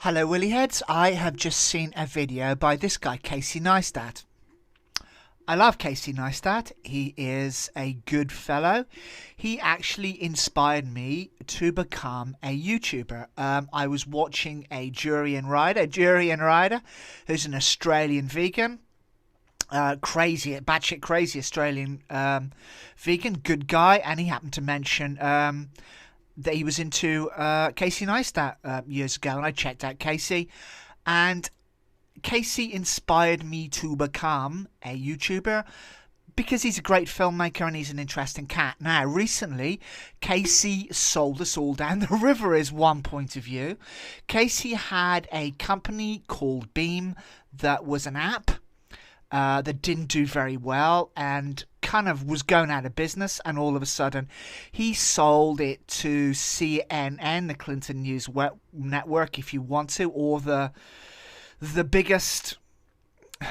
Hello Willyheads, I have just seen a video by this guy Casey Neistat. I love Casey Neistat. He is a good fellow. He actually inspired me to become a YouTuber. I was watching a Jurian Rider, who's an Australian vegan. Batshit crazy Australian vegan, good guy, and he happened to mention that he was into Casey Neistat years ago, and I checked out Casey, and Casey inspired me to become a YouTuber because he's a great filmmaker and he's an interesting cat. Now, recently, Casey sold us all down the river is one point of view. Casey had a company called Beam that was an app that didn't do very well and kind of was going out of business, and all of a sudden he sold it to CNN, the Clinton News Network, if you want to, or the biggest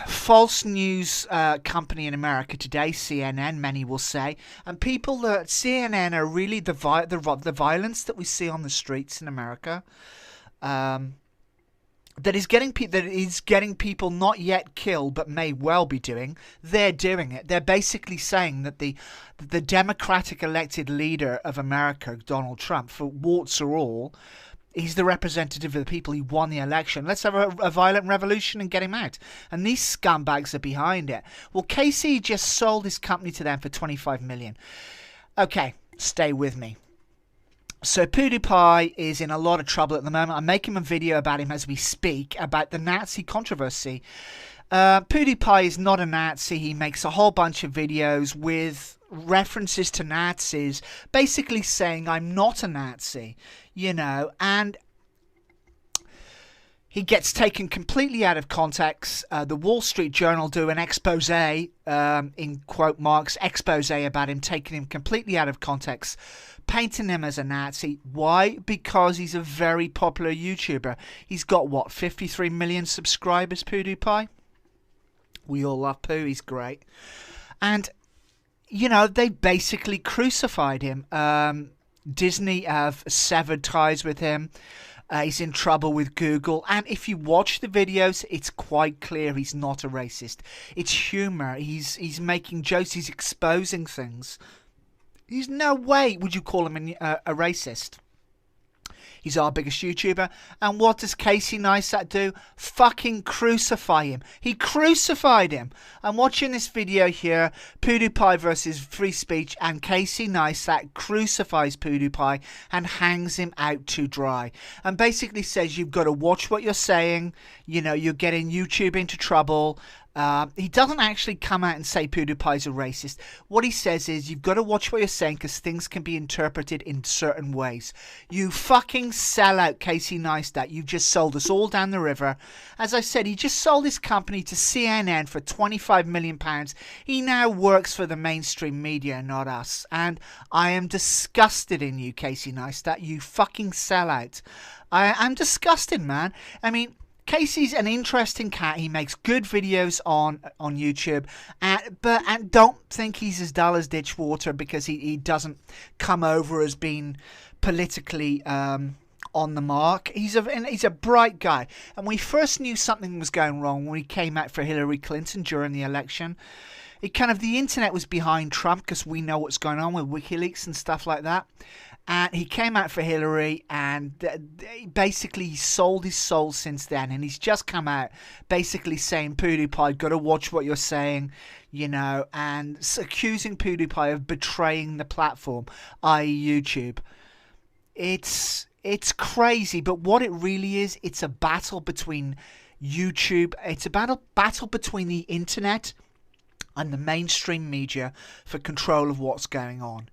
false news company in America today, CNN, many will say. And people at CNN are really the violence that we see on the streets in America. That is getting people not yet killed, but may well be doing. They're doing it. They're basically saying that the Democratic elected leader of America, Donald Trump, for warts or all, he's the representative of the people. He won the election. Let's have a violent revolution and get him out. And these scumbags are behind it. Well, Casey just sold his company to them for $25 million. Okay, stay with me. So PewDiePie is in a lot of trouble at the moment. I'm making a video about him as we speak, about the Nazi controversy. PewDiePie is not a Nazi. He makes a whole bunch of videos with references to Nazis, basically saying, I'm not a Nazi, and he gets taken completely out of context. The Wall Street Journal do an expose, in quote marks, expose about him, taking him completely out of context, painting him as a Nazi. Why? Because he's a very popular YouTuber. He's got, 53 million subscribers, PewDiePie? We all love Pooh, he's great. And, they basically crucified him. Disney have severed ties with him. He's in trouble with Google, and if you watch the videos, it's quite clear he's not a racist. It's humor. He's making jokes. He's exposing things. He's no way would you call him a racist. He's our biggest YouTuber, and what does Casey Neistat do? Fucking crucify him. He crucified him. I'm watching this video here, PewDiePie versus free speech, and Casey Neistat crucifies PewDiePie and hangs him out to dry, and basically says you've got to watch what you're saying. You're getting YouTube into trouble. He doesn't actually come out and say PewDiePie's a racist. What he says is you've got to watch what you're saying because things can be interpreted in certain ways. You fucking sellout, Casey Neistat. You've just sold us all down the river. As I said, he just sold his company to CNN for £25 million. He now works for the mainstream media, not us. And I am disgusted in you, Casey Neistat. You fucking sellout. I'm disgusted, man. I mean, Casey's an interesting cat. He makes good videos on YouTube, but don't think he's as dull as ditch water because he doesn't come over as being politically on the mark. He's a bright guy, and we first knew something was going wrong when he came out for Hillary Clinton during the election. The internet was behind Trump because we know what's going on with WikiLeaks and stuff like that. And he came out for Hillary, and basically he sold his soul since then. And he's just come out basically saying, PewDiePie, got to watch what you're saying, and accusing PewDiePie of betraying the platform, i.e. YouTube. It's crazy, but what it really is, it's a battle between YouTube. It's a battle between the internet and the mainstream media for control of what's going on.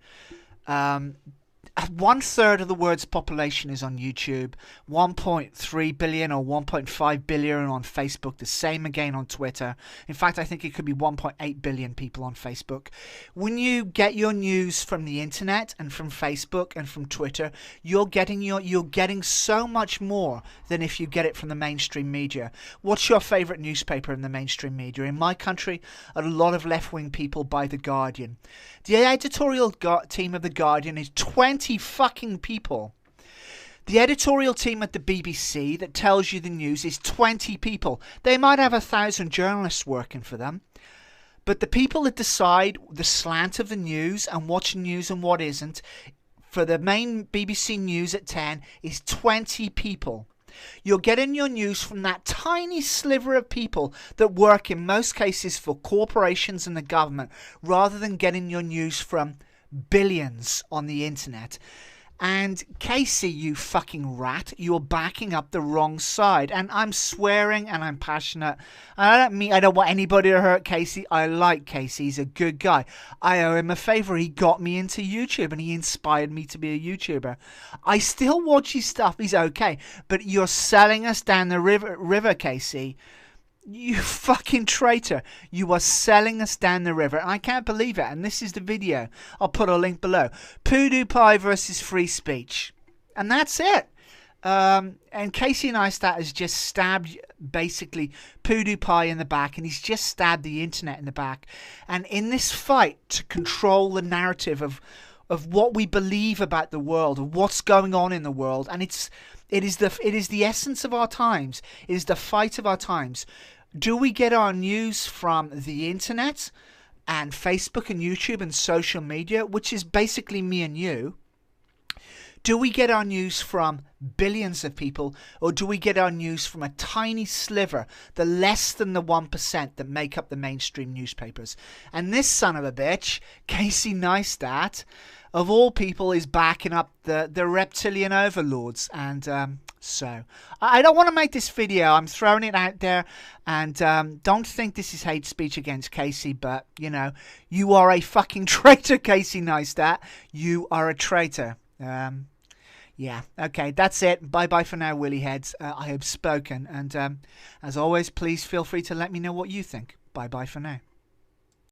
1/3 of the world's population is on YouTube, 1.3 billion or 1.5 billion on Facebook, the same again on Twitter. In fact, I think it could be 1.8 billion people on Facebook. When you get your news from the internet and from Facebook and from Twitter, you're getting so much more than if you get it from the mainstream media. What's your favorite newspaper in the mainstream media? In my country, a lot of left-wing people buy The Guardian. The editorial team of The Guardian is 20 fucking people. The editorial team at the BBC that tells you the news is 20 people. They might have 1,000 journalists working for them, but the people that decide the slant of the news and what's news and what isn't for the main BBC News at 10 is 20 people. You're getting your news from that tiny sliver of people that work in most cases for corporations and the government, rather than getting your news from billions on the internet. And Casey, you fucking rat, you're backing up the wrong side. And I'm swearing and I'm passionate. I don't want anybody to hurt Casey. I like Casey. He's a good guy. I owe him a favor. He got me into YouTube and he inspired me to be a YouTuber. I still watch his stuff. He's okay. But you're selling us down the river, Casey. You fucking traitor. You are selling us down the river. And I can't believe it. And this is the video. I'll put a link below. Pewdiepie versus free speech. And that's it. And Casey Neistat has just stabbed basically Pewdiepie in the back. And he's just stabbed the internet in the back. And in this fight to control the narrative of what we believe about the world, of what's going on in the world. And it is the essence of our times. It is the fight of our times. Do we get our news from the internet and Facebook and YouTube and social media, which is basically me and you? Do we get our news from billions of people, or do we get our news from a tiny sliver, the less than the 1% that make up the mainstream newspapers? And this son of a bitch, Casey Neistat, of all people, is backing up the reptilian overlords. And so I don't want to make this video. I'm throwing it out there, and don't think this is hate speech against Casey, but you know, you are a fucking traitor, Casey Neistat. You are a traitor. Yeah, okay, that's it. Bye-bye for now, Willy Heads. I have spoken, and as always, please feel free to let me know what you think. Bye-bye for now.